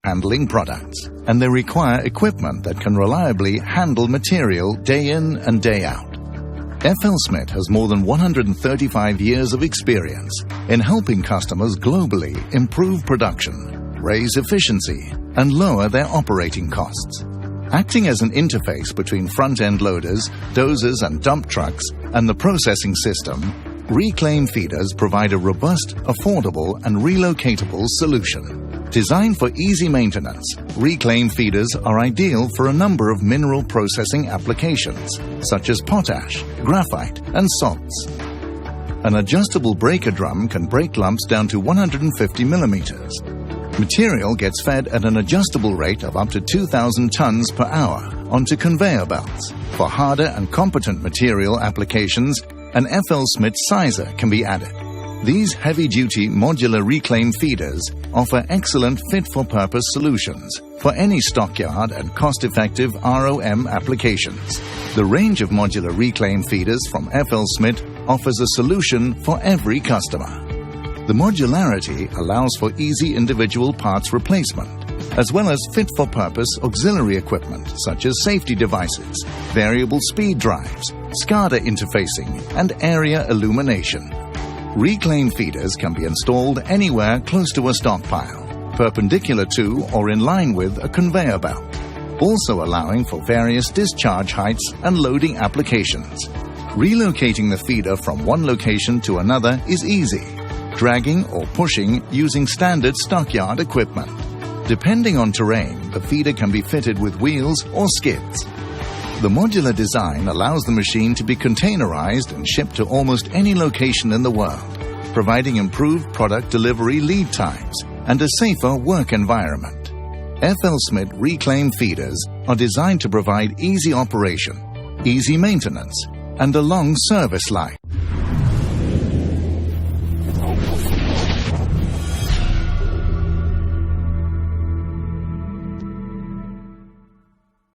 Handling products, and they require equipment that can reliably handle material day in and day out. FLSmidth has more than 135 years of experience in helping customers globally improve production, raise efficiency, and lower their operating costs. Acting as an interface between front-end loaders, dozers and dump trucks and the processing system, reclaim feeders provide a robust, affordable and relocatable solution. Designed for easy maintenance, reclaim feeders are ideal for a number of mineral processing applications, such as potash, graphite and salts. An adjustable breaker drum can break lumps down to 150 millimeters. Material gets fed at an adjustable rate of up to 2,000 tons per hour onto conveyor belts. For harder and competent material applications, an FLSmidth sizer can be added. These heavy-duty modular reclaim feeders offer excellent fit-for-purpose solutions for any stockyard and cost-effective ROM applications. The range of modular reclaim feeders from FLSmidth offers a solution for every customer. The modularity allows for easy individual parts replacement, as well as fit-for-purpose auxiliary equipment such as safety devices, variable speed drives, SCADA interfacing, and area illumination. Reclaim feeders can be installed anywhere close to a stockpile, perpendicular to or in line with a conveyor belt, also allowing for various discharge heights and loading applications. Relocating the feeder from one location to another is easy, dragging or pushing using standard stockyard equipment. Depending on terrain, the feeder can be fitted with wheels or skids. The modular design allows the machine to be containerized and shipped to almost any location in the world, providing improved product delivery lead times and a safer work environment. FLSmidth reclaim feeders are designed to provide easy operation, easy maintenance, and a long service life.